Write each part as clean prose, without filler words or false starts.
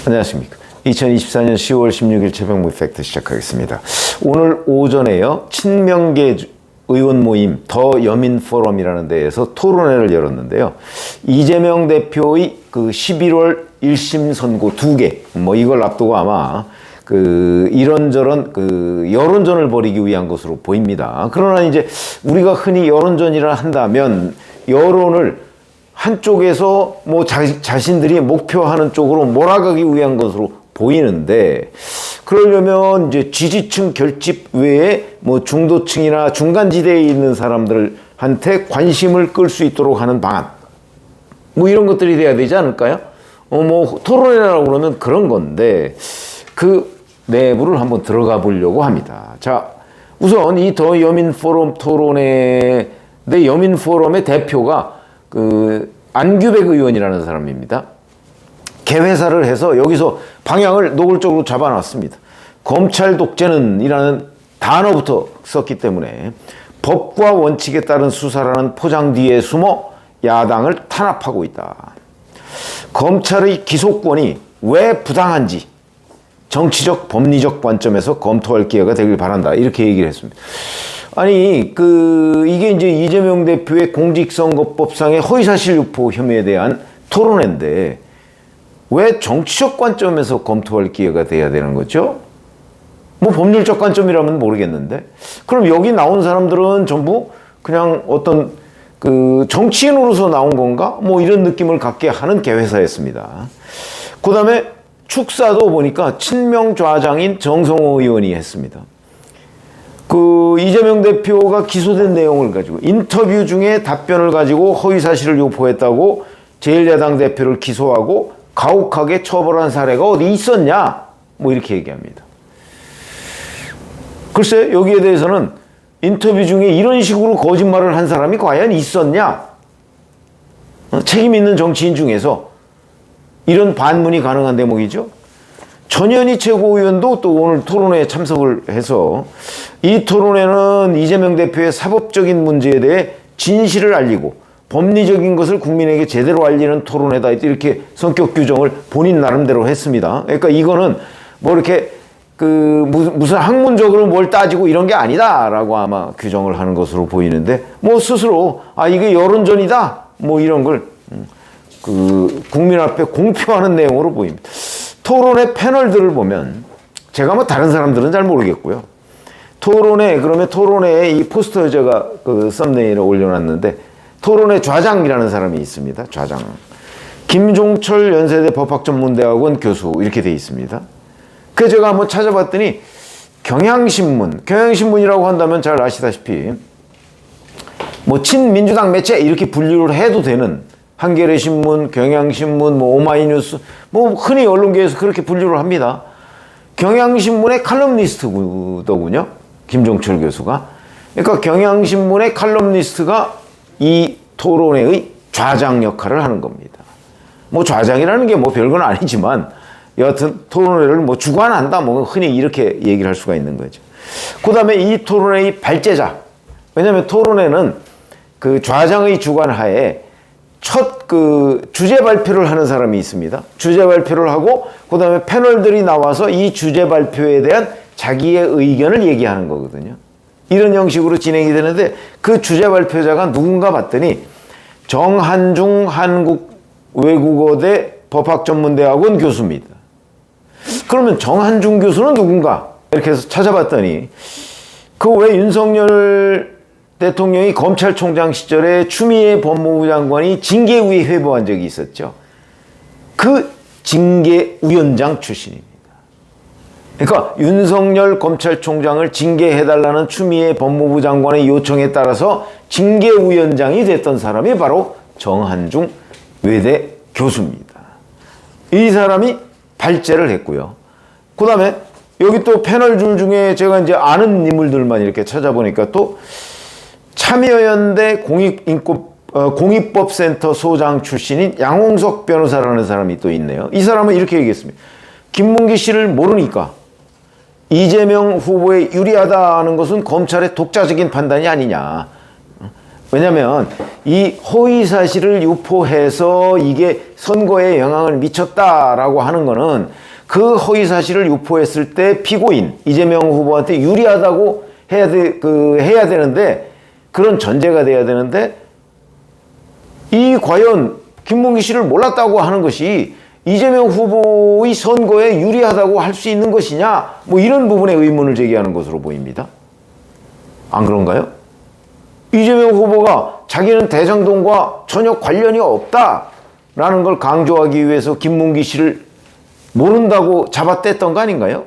안녕하십니까. 2024년 10월 16일 최병무 팩트 시작하겠습니다. 오늘 오전에요, 친명계 의원 모임 더 여민 포럼이라는 데에서 토론회를 열었는데요. 이재명 대표의 그 11월 1심 선고 2개, 이걸 앞두고 아마 이런저런 여론전을 벌이기 위한 것으로 보입니다. 그러나 이제 우리가 흔히 여론전이라 한다면 여론을 한쪽에서 자신들이 목표하는 쪽으로 몰아가기 위한 것으로 보이는데, 그러려면 이제 지지층 결집 외에 중도층이나 중간지대에 있는 사람들한테 관심을 끌 수 있도록 하는 방안, 이런 것들이 돼야 되지 않을까요? 토론회라고 그러면 그런 건데, 그 내부를 한번 들어가 보려고 합니다. 자, 우선 이 더 여민 포럼 토론회, 내 여민 포럼의 대표가 안규백 의원이라는 사람입니다. 개회사를 해서 여기서 방향을 노골적으로 잡아놨습니다. 검찰 독재는 이라는 단어부터 썼기 때문에 법과 원칙에 따른 수사라는 포장 뒤에 숨어 야당을 탄압하고 있다. 검찰의 기소권이 왜 부당한지 정치적 법리적 관점에서 검토할 기회가 되길 바란다, 이렇게 얘기를 했습니다. 아니, 이게 이제 이재명 대표의 공직선거법상의 허위사실 유포 혐의에 대한 토론회인데 왜 정치적 관점에서 검토할 기회가 돼야 되는 거죠? 법률적 관점이라면 모르겠는데, 그럼 여기 나온 사람들은 전부 그냥 어떤 정치인으로서 나온 건가? 이런 느낌을 갖게 하는 개회사였습니다. 그 다음에 축사도 보니까 친명 좌장인 정성호 의원이 했습니다. 이재명 대표가 기소된 내용을 가지고 인터뷰 중에 답변을 가지고 허위사실을 유포했다고 제1야당 대표를 기소하고 가혹하게 처벌한 사례가 어디 있었냐? 이렇게 얘기합니다. 글쎄, 여기에 대해서는 인터뷰 중에 이런 식으로 거짓말을 한 사람이 과연 있었냐? 책임 있는 정치인 중에서 이런 반문이 가능한 대목이죠. 전현희 최고위원도 또 오늘 토론회에 참석을 해서 이 토론회는 이재명 대표의 사법적인 문제에 대해 진실을 알리고 법리적인 것을 국민에게 제대로 알리는 토론회다, 이렇게 성격 규정을 본인 나름대로 했습니다. 그러니까 이거는 이렇게 무슨 학문적으로 뭘 따지고 이런 게 아니다라고 아마 규정을 하는 것으로 보이는데, 스스로 이게 여론전이다 이런 걸 국민 앞에 공표하는 내용으로 보입니다. 토론회 패널들을 보면 제가 다른 사람들은 잘 모르겠고요. 그러면 토론회에 이 포스터 제가 썸네일에 올려놨는데, 토론회 좌장이라는 사람이 있습니다. 좌장. 김종철 연세대 법학전문대학원 교수, 이렇게 돼 있습니다. 그래서 제가 한번 찾아봤더니 경향신문이라고 한다면 잘 아시다시피 친민주당 매체 이렇게 분류를 해도 되는 한겨레신문, 경향신문, 오마이뉴스, 흔히 언론계에서 그렇게 분류를 합니다. 경향신문의 칼럼니스트더군요, 김종철 교수가. 그러니까 경향신문의 칼럼니스트가 이 토론회의 좌장 역할을 하는 겁니다. 좌장이라는 게 별건 아니지만 여하튼 토론회를 주관한다, 흔히 이렇게 얘기를 할 수가 있는 거죠. 그 다음에 이 토론회의 발제자, 왜냐하면 토론회는 좌장의 주관하에 첫 주제 발표를 하는 사람이 있습니다. 주제 발표를 하고 그 다음에 패널들이 나와서 이 주제 발표에 대한 자기의 의견을 얘기하는 거거든요. 이런 형식으로 진행이 되는데, 그 주제 발표자가 누군가 봤더니 정한중 한국외국어대 법학전문대학원 교수입니다. 그러면 정한중 교수는 누군가? 이렇게 해서 찾아봤더니 왜 윤석열 대통령이 검찰총장 시절에 추미애 법무부 장관이 징계위에 회부한 적이 있었죠. 그 징계위원장 출신입니다. 그러니까 윤석열 검찰총장을 징계해달라는 추미애 법무부 장관의 요청에 따라서 징계위원장이 됐던 사람이 바로 정한중 외대 교수입니다. 이 사람이 발제를 했고요. 그 다음에 여기 또 패널 줄 중에 제가 이제 아는 인물들만 이렇게 찾아보니까 또 참여연대 공익법센터 소장 출신인 양홍석 변호사라는 사람이 또 있네요. 이 사람은 이렇게 얘기했습니다. 김문기 씨를 모르니까 이재명 후보에 유리하다는 것은 검찰의 독자적인 판단이 아니냐. 왜냐하면 이 허위 사실을 유포해서 이게 선거에 영향을 미쳤다라고 하는 거는 그 허위 사실을 유포했을 때 피고인 이재명 후보한테 유리하다고 해야 되는데, 그런 전제가 돼야 되는데, 이 과연 김문기 씨를 몰랐다고 하는 것이 이재명 후보의 선거에 유리하다고 할 수 있는 것이냐, 뭐 이런 부분에 의문을 제기하는 것으로 보입니다. 안 그런가요? 이재명 후보가 자기는 대장동과 전혀 관련이 없다라는 걸 강조하기 위해서 김문기 씨를 모른다고 잡아댔던 거 아닌가요?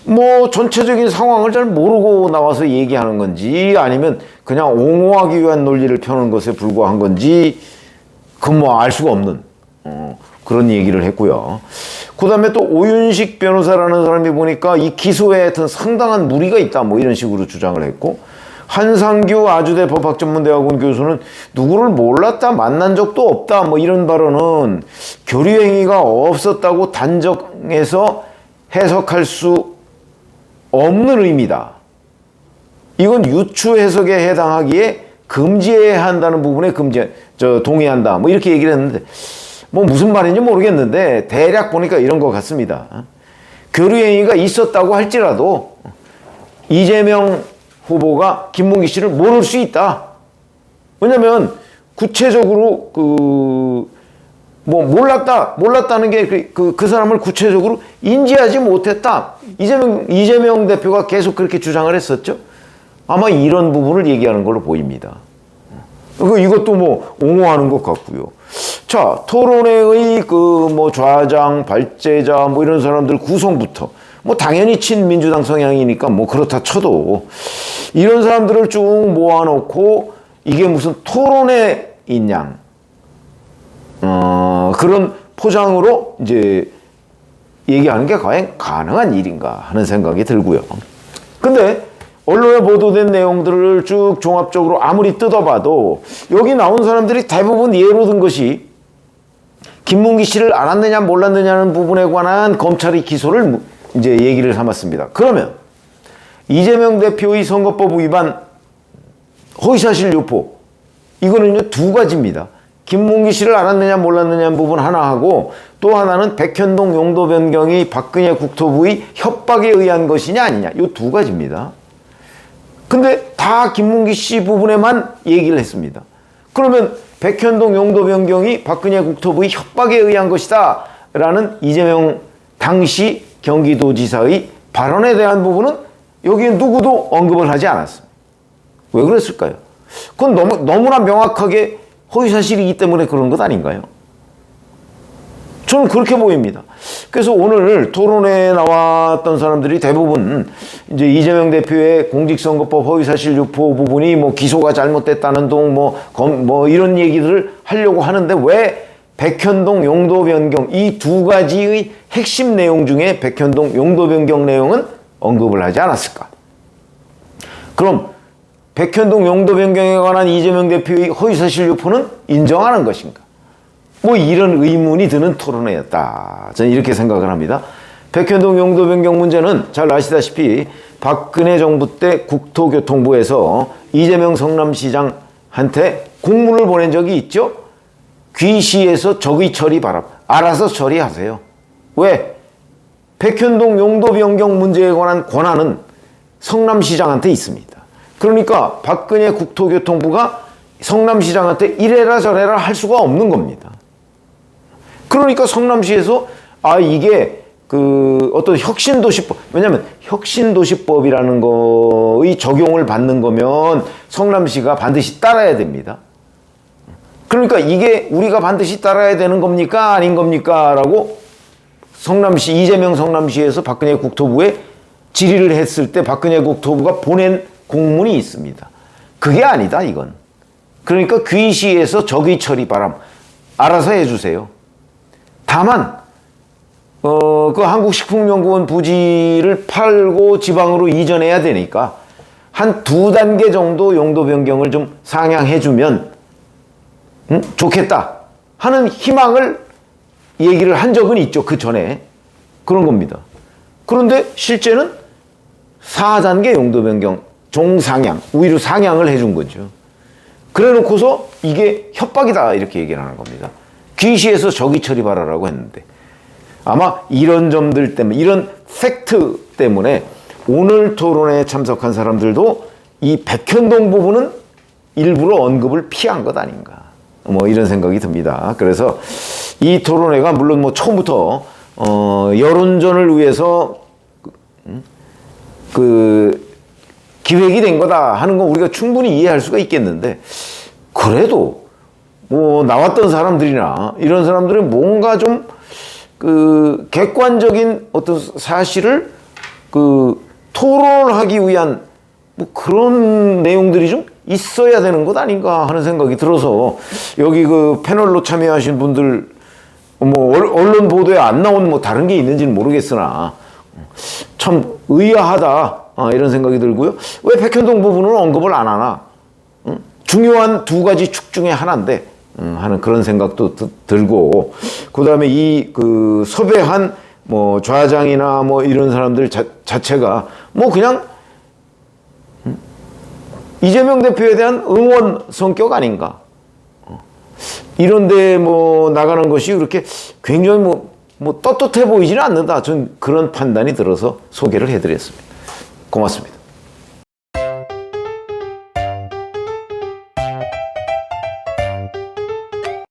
뭐 전체적인 상황을 잘 모르고 나와서 얘기하는 건지, 아니면 그냥 옹호하기 위한 논리를 펴는 것에 불과한 건지, 그건 뭐 알 수가 없는 그런 얘기를 했고요. 그 다음에 또 오윤식 변호사라는 사람이 보니까 이 기소에 하여튼 상당한 무리가 있다, 뭐 이런 식으로 주장을 했고, 한상규 아주대 법학전문대학원 교수는 누구를 몰랐다, 만난 적도 없다, 뭐 이런 발언은 교류행위가 없었다고 단정해서 해석할 수 없는 의미다. 이건 유추 해석에 해당하기에 금지해야 한다는 부분에 동의한다, 뭐 이렇게 얘기를 했는데, 뭐 무슨 말인지 모르겠는데 대략 보니까 이런 것 같습니다. 교류행위가 있었다고 할지라도 이재명 후보가 김문기 씨를 모를 수 있다. 왜냐면 구체적으로 뭐 몰랐다는 게 그 사람을 구체적으로 인지하지 못했다. 이재명 대표가 계속 그렇게 주장을 했었죠. 아마 이런 부분을 얘기하는 걸로 보입니다. 이것도 뭐 옹호하는 것 같고요. 자, 토론회의 뭐 좌장, 발제자 뭐 이런 사람들 구성부터 뭐 당연히 친민주당 성향이니까 뭐 그렇다 쳐도 이런 사람들을 쭉 모아놓고 이게 무슨 토론회인 양 그런 포장으로 이제 얘기하는 게 과연 가능한 일인가 하는 생각이 들고요. 근데 언론에 보도된 내용들을 쭉 종합적으로 아무리 뜯어봐도 여기 나온 사람들이 대부분 예로 든 것이 김문기 씨를 알았느냐 몰랐느냐는 부분에 관한 검찰의 기소를 이제 얘기를 삼았습니다. 그러면 이재명 대표의 선거법 위반, 허위사실 유포, 이거는요 두 가지입니다. 김문기 씨를 알았느냐 몰랐느냐는 부분 하나 하고, 또 하나는 백현동 용도 변경이 박근혜 국토부의 협박에 의한 것이냐 아니냐, 이 두 가지입니다. 근데 다 김문기 씨 부분에만 얘기를 했습니다. 그러면 백현동 용도 변경이 박근혜 국토부의 협박에 의한 것이다 라는 이재명 당시 경기도지사의 발언에 대한 부분은 여기에 누구도 언급을 하지 않았습니다. 왜 그랬을까요? 그건 너무나 명확하게 허위사실이기 때문에 그런 것 아닌가요? 저는 그렇게 보입니다. 그래서 오늘 토론회에 나왔던 사람들이 대부분 이제 이재명 대표의 공직선거법 허위사실 유포 부분이 뭐 기소가 잘못됐다는 둥 뭐 이런 얘기들을 하려고 하는데, 왜 백현동 용도 변경 이 두 가지의 핵심 내용 중에 백현동 용도 변경 내용은 언급을 하지 않았을까? 그럼 백현동 용도 변경에 관한 이재명 대표의 허위사실 유포는 인정하는 것인가? 뭐 이런 의문이 드는 토론회였다. 저는 이렇게 생각을 합니다. 백현동 용도 변경 문제는 잘 아시다시피 박근혜 정부 때 국토교통부에서 이재명 성남시장한테 공문을 보낸 적이 있죠. 귀시에서 적의 처리 바람, 알아서 처리하세요. 왜? 백현동 용도 변경 문제에 관한 권한은 성남시장한테 있습니다. 그러니까 박근혜 국토교통부가 성남시장한테 이래라 저래라 할 수가 없는 겁니다. 그러니까 성남시에서 이게 어떤 혁신도시법, 왜냐하면 혁신도시법이라는 거의 적용을 받는 거면 성남시가 반드시 따라야 됩니다. 그러니까 이게 우리가 반드시 따라야 되는 겁니까 아닌 겁니까 라고 이재명 성남시에서 박근혜 국토부에 질의를 했을 때 박근혜 국토부가 보낸 공문이 있습니다. 그게 아니다 이건. 그러니까 귀시에서 적의 처리 바람, 알아서 해주세요. 다만 그 한국식품연구원 부지를 팔고 지방으로 이전해야 되니까 한 2단계 정도 용도 변경을 좀 상향해주면 좋겠다 하는 희망을 얘기를 한 적은 있죠. 그 전에. 그런 겁니다. 그런데 실제는 4단계 용도 변경 종상향, 우위로 상향을 해준 거죠. 그래 놓고서 이게 협박이다 이렇게 얘기를 하는 겁니다. 귀시에서 저기 처리봐라라고 했는데 아마 이런 점들 때문에 이런 팩트 때문에 오늘 토론에 참석한 사람들도 이 백현동 부분은 일부러 언급을 피한 것 아닌가 뭐 이런 생각이 듭니다. 그래서 이 토론회가 물론 뭐 처음부터 여론전을 위해서 기획이 된 거다 하는 건 우리가 충분히 이해할 수가 있겠는데 그래도 뭐 나왔던 사람들이나 이런 사람들은 뭔가 좀 객관적인 어떤 사실을 토론하기 위한 뭐 그런 내용들이 좀 있어야 되는 것 아닌가 하는 생각이 들어서 여기 패널로 참여하신 분들 뭐 언론 보도에 안 나온 뭐 다른 게 있는지는 모르겠으나 참 의아하다 이런 생각이 들고요. 왜 백현동 부분은 언급을 안 하나? 중요한 두 가지 축 중에 하나인데 하는 그런 생각도 들고 그 다음에 섭외한 뭐 좌장이나 뭐 이런 사람들 자체가 뭐 그냥 이재명 대표에 대한 응원 성격 아닌가? 이런데 뭐 나가는 것이 그렇게 굉장히 뭐 떳떳해 보이지는 않는다. 전 그런 판단이 들어서 소개를 해드렸습니다. 고맙습니다.